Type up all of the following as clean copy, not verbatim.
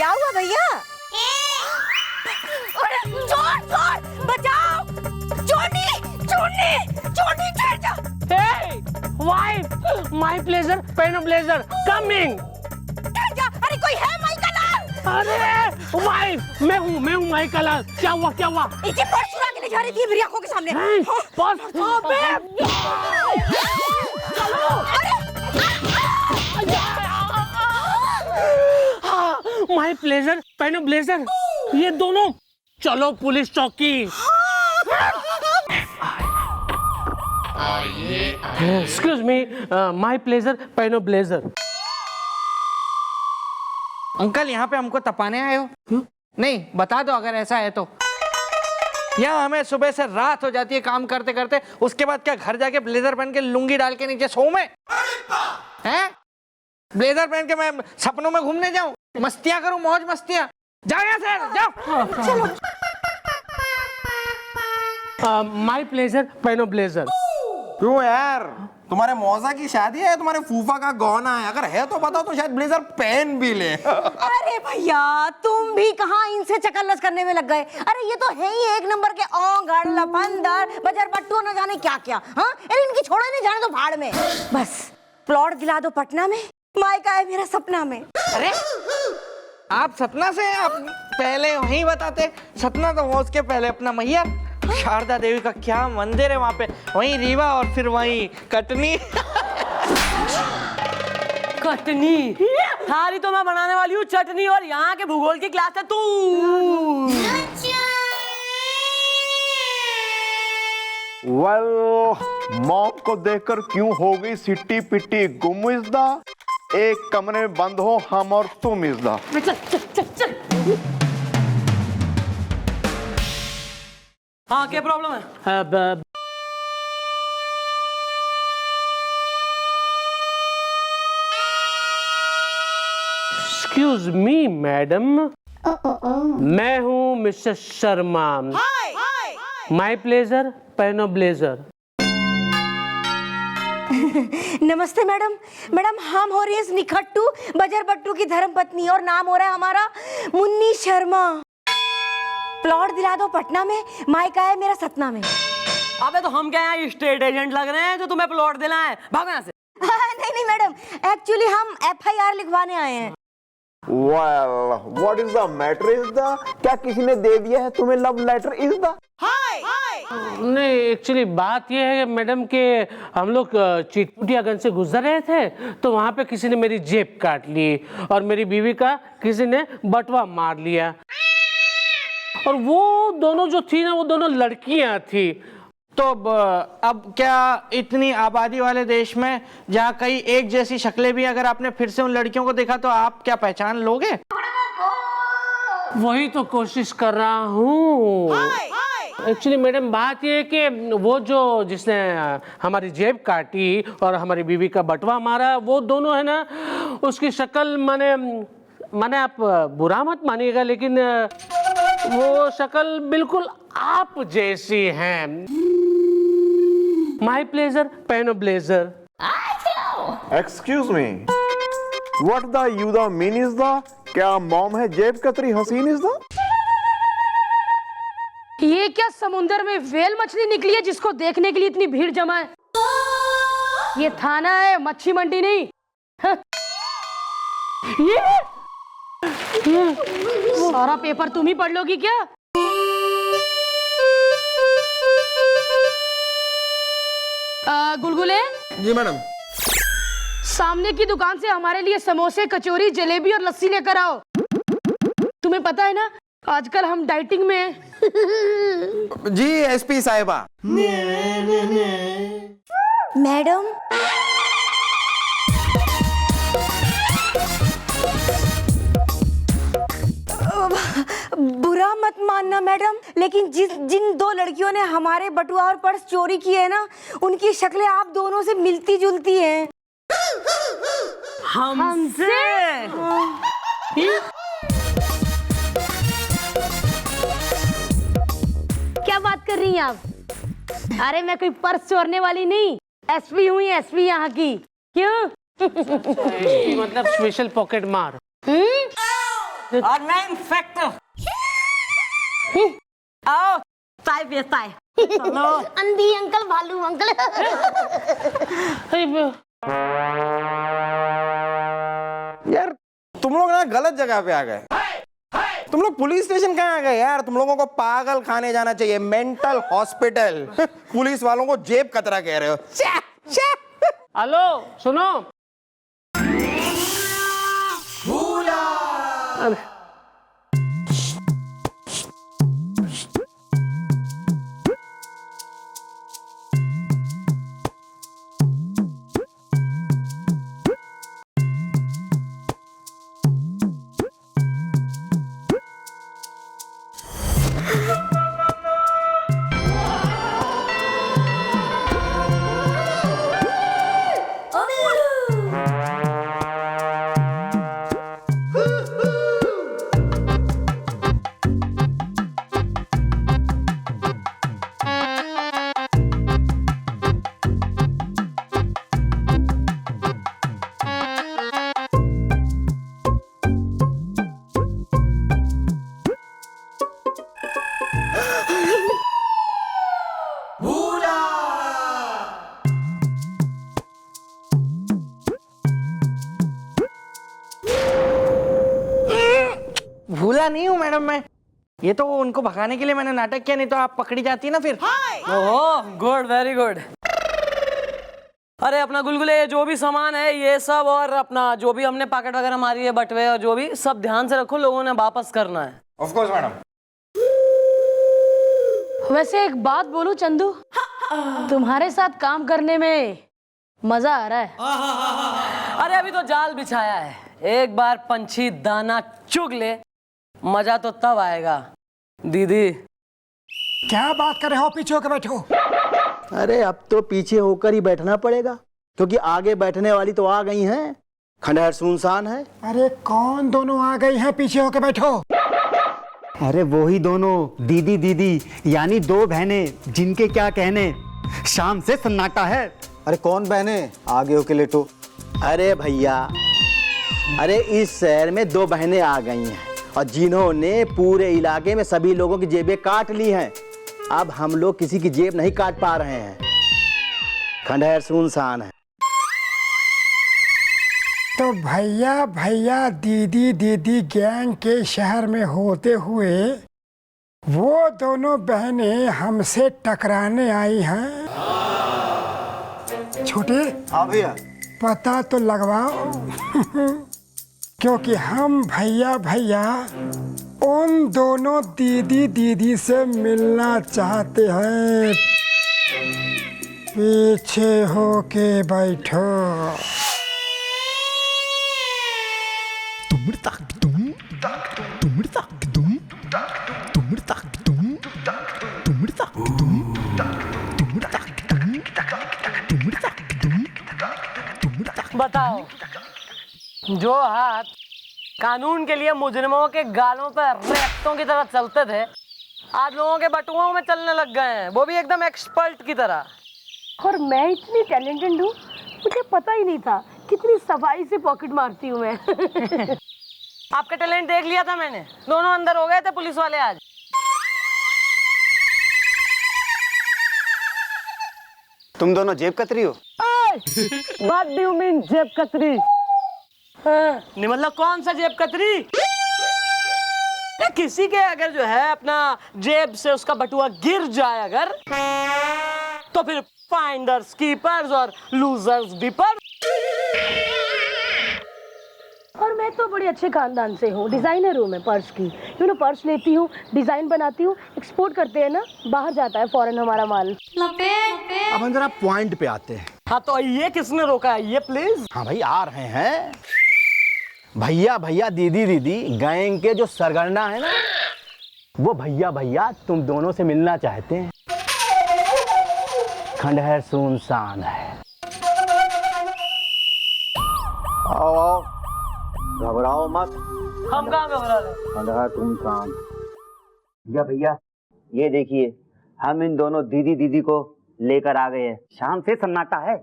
क्या हुआ भैया? अरे चोर चोर बचाओ! चोरनी चोरनी चोरनी ठहर जा! Hey, wife, my pleasure, pen of blazer, coming. ठहर जा! अरे कोई है माइका लाल? अरे वाइफ, मैं हूँ माइका लाल। क्या हुआ? इसे पर्स चुरा के ले जा रही थी मेरी आंखों के सामने। Purse? My pleasure, pain of blazer, ये दोनों चलो पुलिस चौकी। Excuse me, my pleasure, pain of blazer. Uncle यहाँ पे हमको तपाने आए हो? क्यों? नहीं, बता दो अगर ऐसा है तो। यहाँ हमें सुबह से रात हो जाती है काम करते करते, उसके बाद क्या घर जाके ब्लेजर पहन के लुंगी डाल के नीचे सो में? हैं? ब्लेजर पहन के मैं सपनों में घूमने जाऊं, मस्तियां करूं, मौज मस्तियां? जाओ यहाँ से, जाओ। चलो। My pleasure, pain of blazer. क्यों यार, तुम्हारे मौसा की शादी है, तुम्हारे फूफा का गौना है, अगर है तो बताओ तो शायद ब्लेजर पहन भी ले। अरे भैया तुम भी कहाँ इनसे चकल्लस करने में लग गए? अरे ये तो है ही एक नंबर के ओंगड़ लफंदर बजर बट्टू न जाने क्या क्या। हाँ, अरे इनकी छोड़ो, नहीं जाने दो भाड़ में। बस प्लॉट दिला दो पटना में, मायका है मेरा सपना में। अरे आप सतना से, आप पहले वहीं बताते। सतना तो वो उसके पहले अपना मैया शारदा देवी का क्या मंदिर है वहां पे, वहीं रीवा और फिर वहीं कटनी। कटनी? थाली तो मैं बनाने वाली हूँ चटनी, और यहाँ के भूगोल की क्लास है तू। मॉम को देखकर क्यों हो गई सिट्टी पिट्टी गुम इज़दा, एक कमरे में बंद हो हम और तुम इज़दा। चल। हाँ, क्या प्रॉब्लम है? एक्सक्यूज मी मैडम, मैं हूँ mister Sharma. My pleasure, pain of blazer. नमस्ते मैडम। मैडम हम हो रही है निखट्टू बजर बट्टू की धर्मपत्नी, और नाम हो रहा है हमारा मुन्नी शर्मा। प्लॉट दिला दो पटना में, मायका है मेरा सतना में। अबे तो हम क्या यहाँ स्टेट एजेंट लग रहे हैं जो तुम्हें प्लॉट देना है? भागो यहाँ से। नहीं मैडम, एक्चुअली हम FIR लिखवाने आए हैं। व्हाट इज द मैटर इज़दा, क्या किसी ने दे दिया है तुम्हें लव लेटर इज़दा? नहीं, एक्चुअली बात यह है मैडम कि हम लोग चिटपुटियागंज से गुजर रहे थे, तो वहाँ पे किसी ने मेरी जेब काट ली और मेरी बीवी का किसी ने बटवा मार लिया, और वो दोनों जो थी ना, वो दोनों लड़कियां थी। तो अब क्या इतनी आबादी वाले देश में जहाँ कई एक जैसी शक्लें भी, अगर आपने फिर से उन लड़कियों को देखा तो आप क्या पहचान लोगे? वही तो कोशिश कर रहा हूँ। एक्चुअली मैडम बात ये है कि वो जो जिसने हमारी जेब काटी और हमारी बीवी का बटवा मारा, वो दोनों है ना, उसकी शक्ल माने आप बुरा मत मानिएगा, लेकिन वो शक्ल बिल्कुल आप जैसी है। My pleasure, pain of blazer. Excuse me, what the you the mean is the, क्या मॉम है जेब कतरी हसीन इज द? ये क्या समुंदर में व्हेल मछली निकली है जिसको देखने के लिए इतनी भीड़ जमा है? ये थाना है, मच्छी मंडी नहीं। ये सारा पेपर तुम ही पढ़ लोगी क्या? गुलगुले जी मैडम। सामने की दुकान से हमारे लिए समोसे, कचौरी, जलेबी और लस्सी लेकर आओ। तुम्हें पता है ना आजकल हम डाइटिंग में हैं। जी SP साहिबा। मैडम बुरा मत मानना मैडम, लेकिन जिन दो लड़कियों ने हमारे बटुआ और पर्स चोरी किए हैं ना, उनकी शक्लें आप दोनों से मिलती जुलती हैं। हमसे? क्या बात कर रही हैं आप? अरे मैं कोई पर्स चोरने वाली नहीं, SP हुई, SP यहाँ की। क्यों? मतलब स्पेशल पॉकेट मार। और मैं इंस्पेक्टर। आओ चाय पिए चाय। चलो अंधी अंकल भालू अंकल। यार तुम लोग ना गलत जगह पे आ गए। तुम लोग पुलिस स्टेशन कहाँ आ गए यार? तुम लोगों को पागल खाने जाना चाहिए, मेंटल हॉस्पिटल। पुलिस वालों को जेब कतरा कह रहे हो। हेलो सुनो। अरे भूला नहीं हूँ मैडम मैं। ये तो उनको भगाने के लिए मैंने नाटक किया, नहीं तो आप पकड़ी जाती ना फिर। ओहो गुड, वेरी गुड। अरे अपना गुलगुले ये जो भी सामान है ये सब, और अपना जो भी हमने पैकेट वगैरह मारी है, बटवे और जो भी, सब ध्यान से रखो, लोगों ने वापस करना है। Of course madam. वैसे एक बात बोलूं चंदू, तुम्हारे साथ काम करने में मजा आ रहा है। अरे अभी तो जाल बिछाया है, एक बार पंछी दाना चुग ले मजा तो तब आएगा। दीदी क्या बात कर रहे हो? पीछे होकर बैठो। अरे अब तो पीछे होकर ही बैठना पड़ेगा, क्योंकि आगे बैठने वाली तो आ गई हैं। खंडहर सुनसान है। अरे कौन दोनों आ गई हैं? पीछे होकर बैठो। अरे वो ही दोनों दीदी दीदी, यानी दो बहनें जिनके क्या कहने, शाम से सन्नाटा है। अरे कौन बहनें? आगे होके लेटो। अरे भैया, अरे इस शहर में दो बहनें आ गई हैं और जिन्होंने पूरे इलाके में सभी लोगों की जेबें काट ली हैं। अब हम लोग किसी की जेब नहीं काट पा रहे हैं। खंडहर सुनसान है। तो भैया भैया दीदी दीदी गैंग के शहर में होते हुए वो दोनों बहनें हमसे टकराने आई हैं। छोटे, हाँ भैया। पता तो लगवाओ। क्योंकि हम भैया भैया उन दोनों दीदी दीदी से मिलना चाहते हैं। पीछे होके बैठो। बताओ, जो हाथ कानून के लिए मुजरिमों के गालों पर रेतों की तरह चलते थे, आज लोगों के बटुओं में चलने लग गए हैं, वो भी एकदम एक्सपर्ट की तरह। और मैं इतनी टैलेंटेड हूँ, मुझे पता ही नहीं था कितनी सफाई से पॉकेट मारती हूँ मैं। आपका टैलेंट देख लिया था मैंने, दोनों अंदर हो गए थे पुलिस वाले आज। तुम दोनों जेब कतरी हो? What do you mean जेब कतरी? नहीं मतलब कौन सा जेब कतरी? किसी के अगर जो है अपना जेब से उसका बटुआ गिर जाए अगर, तो फिर फाइंडर्स कीपर्स और लूजर्स डिपर। और मैं तो बड़े अच्छे खानदान से हूँ, डिजाइनर हूँ मैं पर्स की। पर्स लेती हूँ, डिजाइन बनाती हूँ, एक्सपोर्ट करते हैं ना, बाहर जाता है फॉरेन हमारा माल। अब हम जरा पॉइंट पे आते हैं। हाँ तो ये किसने रोका है, ये प्लीज। हाँ भाई आ रहे हैं। भैया भैया दीदी दीदी गैंग के जो सरगना है ना, वो भैया भैया तुम दोनों से मिलना चाहते हैं। खंडहर सुनसान है। आओ आओ, घबराओ मत। हम कहाँ घबरा रहे? खंडहर सुनसान। भैया भैया ये देखिए, हम इन दोनों दीदी दीदी को लेकर आ गए हैं। शाम से सन्नाटा है।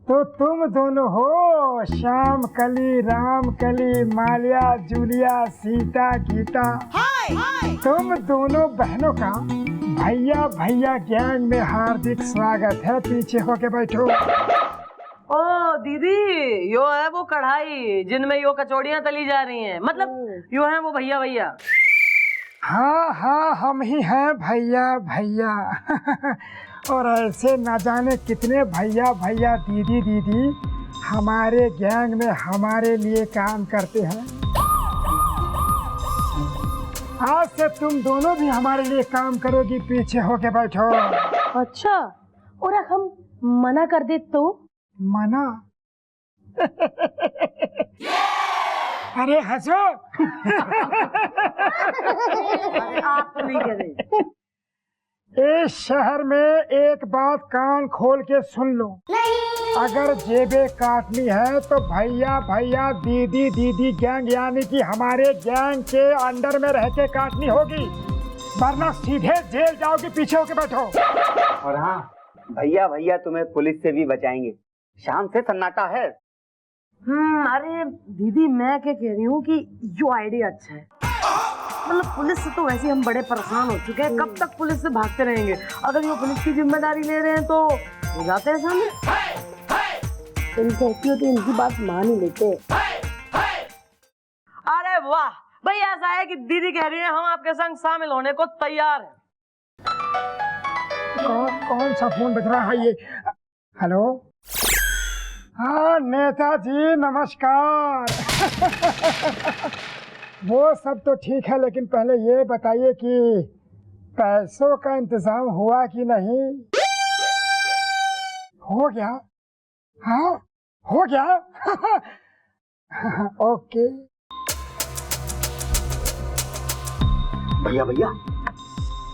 तो तुम दोनों हो श्याम कली, राम कली, मालिया, जूलिया, सीता, गीता। तुम दोनों बहनों का भैया भैया गैंग में हार्दिक स्वागत है। पीछे होके बैठो। ओ दीदी, यो है वो कढ़ाई जिनमें यो कचौड़ियाँ तली जा रही हैं, मतलब यो है वो भैया भैया। हाँ हाँ, हम ही हैं भैया भैया। और ऐसे न जाने कितने भैया भैया, दीदी दीदी हमारे गैंग में हमारे लिए काम करते हैं। आज से तुम दोनों भी हमारे लिए काम करोगी। पीछे होके बैठो। अच्छा, और अगर हम मना कर दे तो? मना? अरे हंसो। आप तो नहीं कह रहे। इस शहर में एक बात कान खोल के सुन लो। अगर जेबें काटनी है तो भैया भैया, दीदी दीदी गैंग यानी कि हमारे गैंग के अंडर में रह के काटनी होगी, वरना सीधे जेल जाओगे। पीछे होके बैठो। और हाँ भैया भैया, तुम्हें पुलिस से भी बचाएंगे। शाम से सन्नाटा है। अरे दीदी, मैं क्या कह रही हूँ कि यो आइडिया अच्छा है। मतलब पुलिस से तो वैसे हम बड़े परेशान हो चुके हैं, कब तक पुलिस से भागते रहेंगे। अगर ये पुलिस की जिम्मेदारी ले रहे हैं तो हो जाते हैं सामने। तुम कहती हो तो इनकी बात मान ही लेते। अरे वाह भाई, ऐसा है कि दीदी कह रही है हम आपके संग शामिल होने को तैयार हैं। कौन सा फोन बज रहा है ये? हेलो। हाँ नेताजी नमस्कार। वो सब तो ठीक है, लेकिन पहले ये बताइए कि पैसों का इंतजाम हुआ कि नहीं? हो गया? हाँ हो गया। ओके। भैया भैया,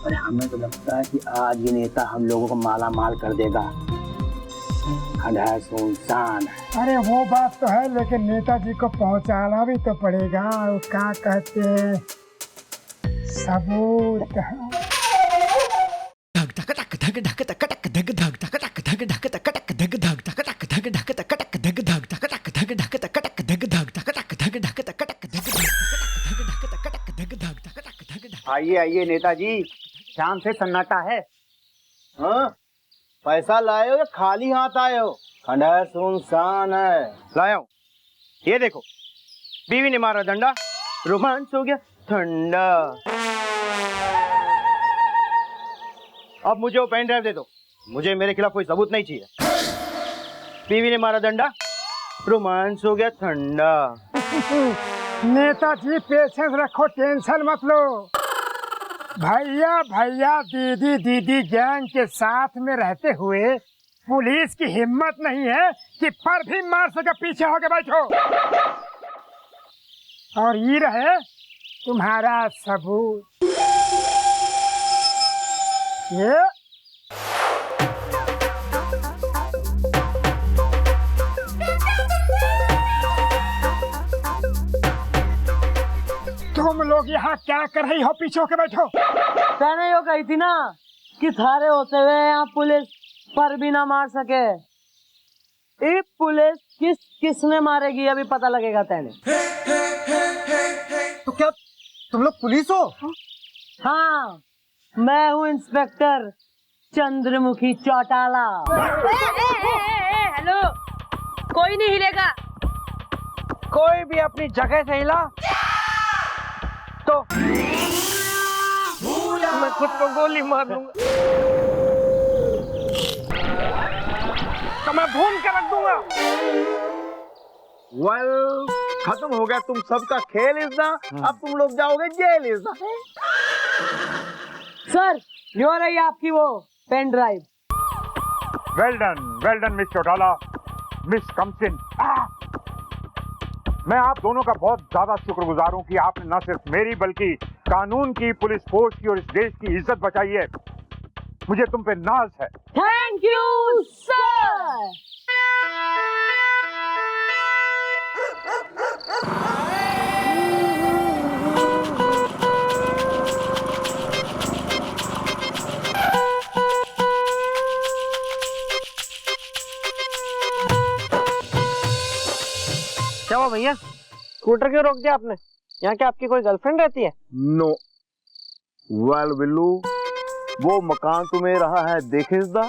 अरे हमें तो लगता है कि आज ये नेता हम लोगों को माला माल कर देगा। खड़ा है, सुनसान है। अरे वो बात तो है, लेकिन नेताजी को पहुंचाना भी तो पड़ेगा। वो क्या कहते हैं, सबूत। आइए आइए नेताजी, शाम से सन्नाटा है। हाँ, पैसा लाए हो या खाली हाथ आए हो? खंडहर सुनसान है। लाया हूँ, ये देखो। बीवी ने मारा डंडा, रोमांच हो गया ठंडा। अब मुझे वो पेन ड्राइव दे दो, मुझे मेरे खिलाफ कोई सबूत नहीं चाहिए। बीवी ने मारा डंडा, रोमांच हो गया ठंडा। नेताजी पेशेंस रखो, टेंशन मत लो। भैया भैया, दीदी दीदी गैंग के साथ में रहते हुए पुलिस की हिम्मत नहीं है कि पर भी मार सके। पीछे होके बैठो। और ये रहे तुम्हारा सबूत। ये तुम लोग यहाँ क्या कर रही हो? पीछे होके बैठो। मैंने यो कही थी ना कि थारे होते हुए यहाँ पुलिस पर भी ना मार सके। ये पुलिस किसने मारेगी अभी पता लगेगा तेने। तो क्या तुम लोग पुलिस हो? हाँ, मैं हूँ इंस्पेक्टर चंद्रमुखी चौटाला। हेलो, कोई नहीं हिलेगा। कोई भी अपनी जगह से हिला तो मैं खुद को गोली मार दूंगा, तो मैं भून के रख दूंगा। वेल, खत्म हो गया तुम सबका खेल इज़्ज़ा। अब तुम लोग जाओगे जेल इज़्ज़ा। सर, यो रही आपकी वो pen drive. Well done miss Chautala, miss Kamsin. मैं आप दोनों का बहुत ज्यादा शुक्रगुजार हूं कि आपने न सिर्फ मेरी बल्कि कानून की, पुलिस फोर्स की और इस देश की इज्जत बचाई है। मुझे तुम पे नाज है। Thank you sir. क्या हुआ भैया, स्कूटर क्यों रोक दिया आपने? यहाँ क्या आपकी कोई गर्लफ्रेंड रहती है? नो। वेल बिल्लू, वो मकान तुम्हें रहा है देखिसदा,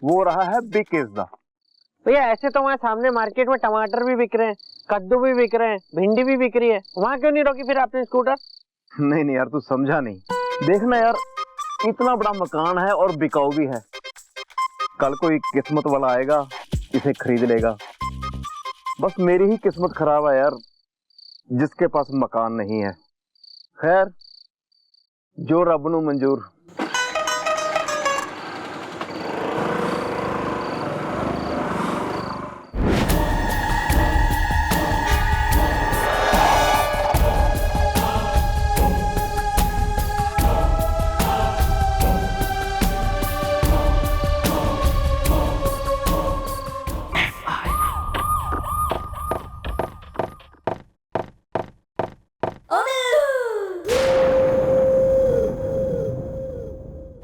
वो रहा है बिकिसदा। भैया ऐसे तो वहाँ सामने मार्केट में टमाटर भी बिक रहे हैं, कद्दू भी बिक रहे हैं, भिंडी भी बिक रही है, वहाँ क्यों नहीं रोकी फिर आपने स्कूटर? नहीं नहीं यार, तू समझा नहीं। देखना यार, इतना बड़ा मकान है और बिकाऊ भी है, कल कोई किस्मत वाला आएगा इसे खरीद लेगा। बस मेरी ही किस्मत खराब है यार, जिसके पास मकान नहीं है। खैर, जो रब नू मंजूर।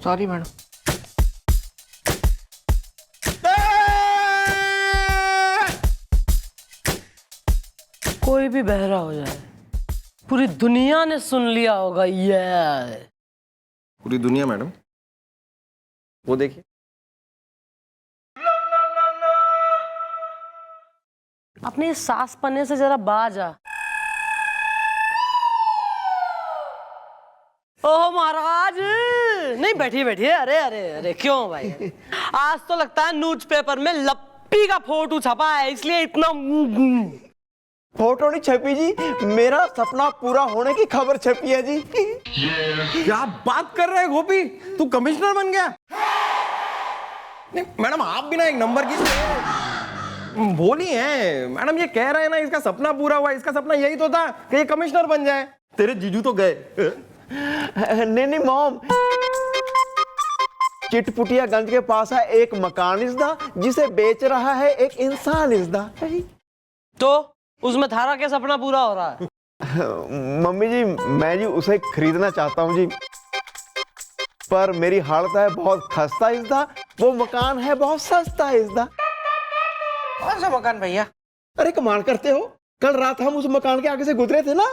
Sorry madam. कोई भी बहरा हो जाए, पूरी दुनिया ने सुन लिया होगा ये। पूरी दुनिया मैडम, वो देखिए। अपने सास पन्ने से जरा बाज आ। ओह महाराज, नहीं बैठिए बैठिए। अरे अरे अरे क्यों भाई, आज तो लगता है न्यूज़पेपर में लप्पी का फोटो छपा है इसलिए इतना। फोटो नहीं छपी जी, मेरा सपना पूरा होने की खबर छपी है जी। क्या बात कर रहे हैं गोपी, तू कमिश्नर बन गया? नहीं मैडम, आप भी ना एक नंबर की बोली है। मैडम ये कह रहे हैं ना, इसका सपना पूरा हुआ। इसका सपना यही तो था कि ये कमिश्नर बन जाए। तेरे जीजू तो गए। नहीं नहीं मॉम, चिटपुटियागंज के पास है एक मकान इसदा, जिसे बेच रहा है एक इंसान इसदा। तो उसमें थारा क्या सपना पूरा हो रहा है? मम्मी जी, मैं जी उसे खरीदना चाहता हूँ जी, पर मेरी हालत है बहुत खस्ता इसदा, वो मकान है बहुत सस्ता इसदा। कौन सा मकान भैया? अरे कमाल करते हो, कल रात हम उस मकान के आगे से गुजरे थे ना,